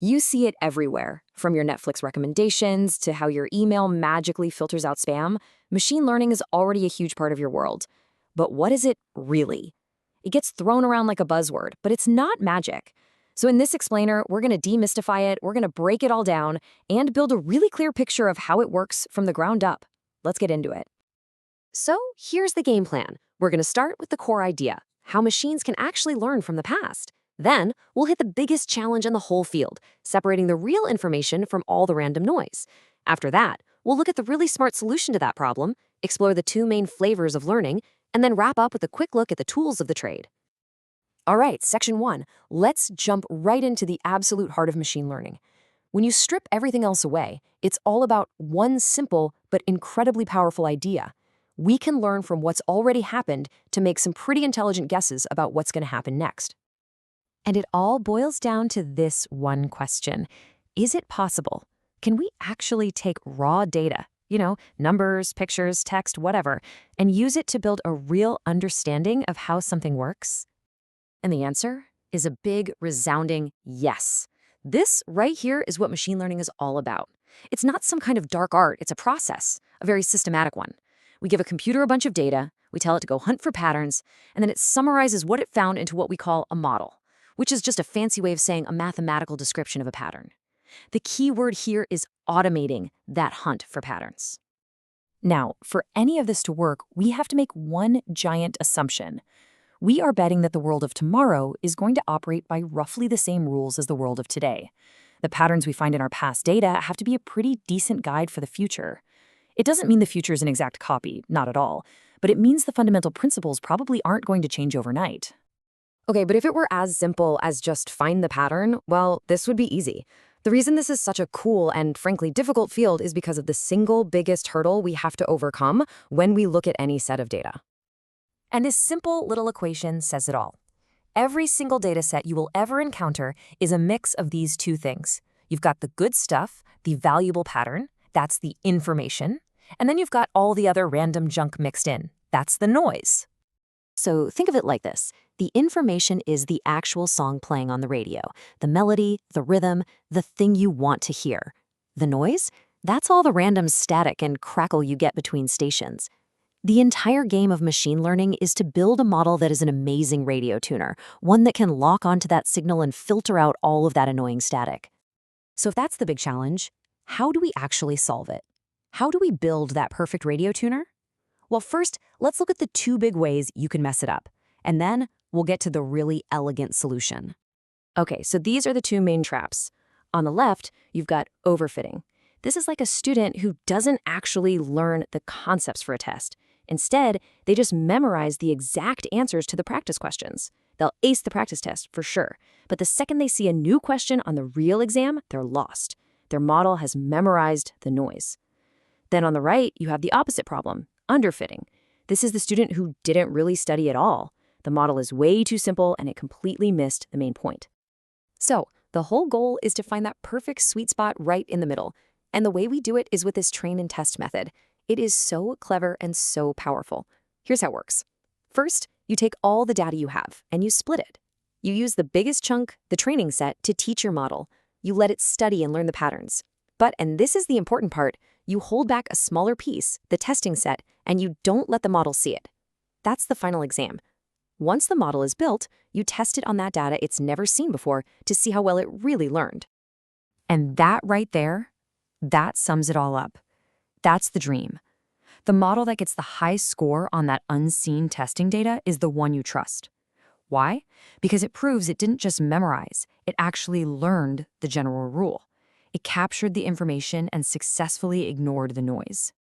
You see it everywhere, from your Netflix recommendations to how your email magically filters out spam. Machine learning is already a huge part of your world. But what is it really? It gets thrown around like a buzzword, but it's not magic. So in this explainer, we're going to demystify it, we're going to break it all down, and build a really clear picture of how it works from the ground up. Let's get into it. So here's the game plan. We're going to start with the core idea, how machines can actually learn from the past. Then, we'll hit the biggest challenge in the whole field, separating the real information from all the random noise. After that, we'll look at the really smart solution to that problem, explore the two main flavors of learning, and then wrap up with a quick look at the tools of the trade. All right, section 1. Let's jump right into the absolute heart of machine learning. When you strip everything else away, it's all about one simple but incredibly powerful idea. We can learn from what's already happened to make some pretty intelligent guesses about what's going to happen next. And it all boils down to this one question. Is it possible? Can we actually take raw data, numbers, pictures, text, whatever, and use it to build a real understanding of how something works? And the answer is a big, resounding yes. This right here is what machine learning is all about. It's not some kind of dark art, it's a process, a very systematic one. We give a computer a bunch of data, we tell it to go hunt for patterns, and then it summarizes what it found into what we call a model, which is just a fancy way of saying a mathematical description of a pattern. The key word here is automating that hunt for patterns. Now, for any of this to work, we have to make one giant assumption. We are betting that the world of tomorrow is going to operate by roughly the same rules as the world of today. The patterns we find in our past data have to be a pretty decent guide for the future. It doesn't mean the future is an exact copy, not at all, but it means the fundamental principles probably aren't going to change overnight. Okay, but if it were as simple as just find the pattern, well, this would be easy. The reason this is such a cool and frankly difficult field is because of the single biggest hurdle we have to overcome when we look at any set of data. And this simple little equation says it all. Every single data set you will ever encounter is a mix of these two things. You've got the good stuff, the valuable pattern, that's the information, and then you've got all the other random junk mixed in. That's the noise. So think of it like this. The information is the actual song playing on the radio, the melody, the rhythm, the thing you want to hear. The noise? That's all the random static and crackle you get between stations. The entire game of machine learning is to build a model that is an amazing radio tuner, one that can lock onto that signal and filter out all of that annoying static. So if that's the big challenge, how do we actually solve it? How do we build that perfect radio tuner? Well, first, let's look at the two big ways you can mess it up, and then we'll get to the really elegant solution. Okay, so these are the two main traps. On the left, you've got overfitting. This is like a student who doesn't actually learn the concepts for a test. Instead, they just memorize the exact answers to the practice questions. They'll ace the practice test for sure, but the second they see a new question on the real exam, they're lost. Their model has memorized the noise. Then on the right, you have the opposite problem, underfitting. This is the student who didn't really study at all. The model is way too simple and it completely missed the main point. So the whole goal is to find that perfect sweet spot right in the middle. And the way we do it is with this train and test method. It is so clever and so powerful. Here's how it works. First, you take all the data you have and you split it. You use the biggest chunk, the training set, to teach your model. You let it study and learn the patterns. But, and this is the important part, you hold back a smaller piece, the testing set, and you don't let the model see it. That's the final exam. Once the model is built, you test it on that data it's never seen before to see how well it really learned. And that right there, that sums it all up. That's the dream. The model that gets the high score on that unseen testing data is the one you trust. Why? Because it proves it didn't just memorize, it actually learned the general rule. It captured the information and successfully ignored the noise.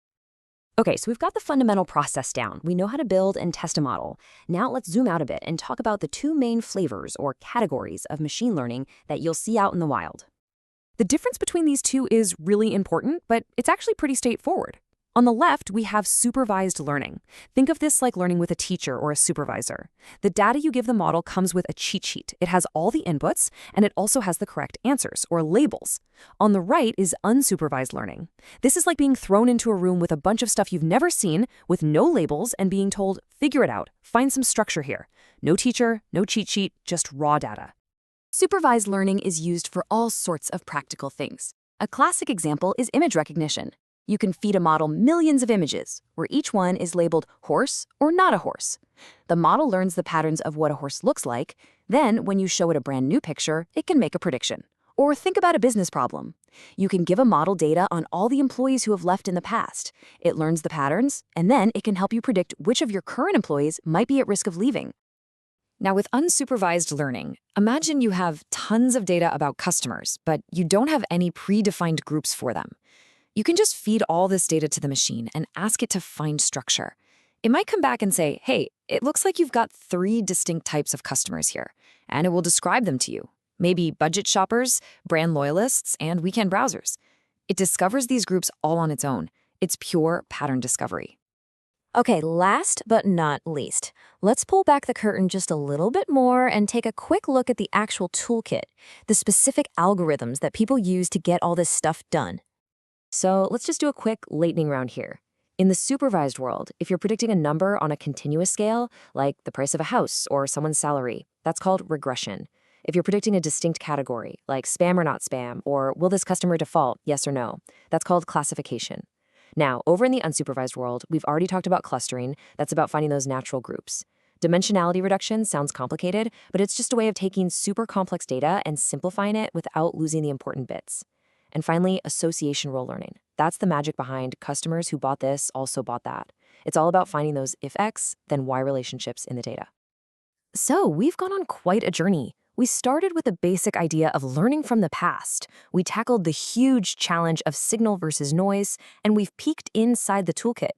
Okay, so we've got the fundamental process down. We know how to build and test a model. Now let's zoom out a bit and talk about the two main flavors or categories of machine learning that you'll see out in the wild. The difference between these two is really important, but it's actually pretty straightforward. On the left, we have supervised learning. Think of this like learning with a teacher or a supervisor. The data you give the model comes with a cheat sheet. It has all the inputs, and it also has the correct answers, or labels. On the right is unsupervised learning. This is like being thrown into a room with a bunch of stuff you've never seen, with no labels, and being told, figure it out, find some structure here. No teacher, no cheat sheet, just raw data. Supervised learning is used for all sorts of practical things. A classic example is image recognition. You can feed a model millions of images, where each one is labeled horse or not a horse. The model learns the patterns of what a horse looks like. Then, when you show it a brand new picture, it can make a prediction. Or think about a business problem. You can give a model data on all the employees who have left in the past. It learns the patterns, and then it can help you predict which of your current employees might be at risk of leaving. Now, with unsupervised learning, imagine you have tons of data about customers, but you don't have any predefined groups for them. You can just feed all this data to the machine and ask it to find structure. It might come back and say, hey, it looks like you've got 3 distinct types of customers here, and it will describe them to you. Maybe budget shoppers, brand loyalists, and weekend browsers. It discovers these groups all on its own. It's pure pattern discovery. Okay, last but not least, let's pull back the curtain just a little bit more and take a quick look at the actual toolkit, the specific algorithms that people use to get all this stuff done. So let's just do a quick lightning round here. In the supervised world, if you're predicting a number on a continuous scale, like the price of a house or someone's salary, that's called regression. If you're predicting a distinct category, like spam or not spam, or will this customer default, yes or no, that's called classification. Now, over in the unsupervised world, we've already talked about clustering. That's about finding those natural groups. Dimensionality reduction sounds complicated, but it's just a way of taking super complex data and simplifying it without losing the important bits. And finally, association role learning. That's the magic behind customers who bought this also bought that. It's all about finding those if X, then Y relationships in the data. So we've gone on quite a journey. We started with the basic idea of learning from the past. We tackled the huge challenge of signal versus noise, and we've peeked inside the toolkit.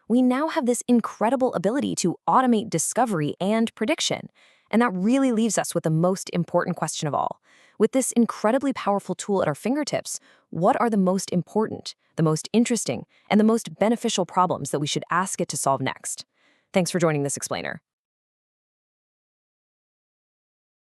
We now have this incredible ability to automate discovery and prediction. And that really leaves us with the most important question of all. With this incredibly powerful tool at our fingertips, what are the most important, the most interesting, and the most beneficial problems that we should ask it to solve next? Thanks for joining this explainer.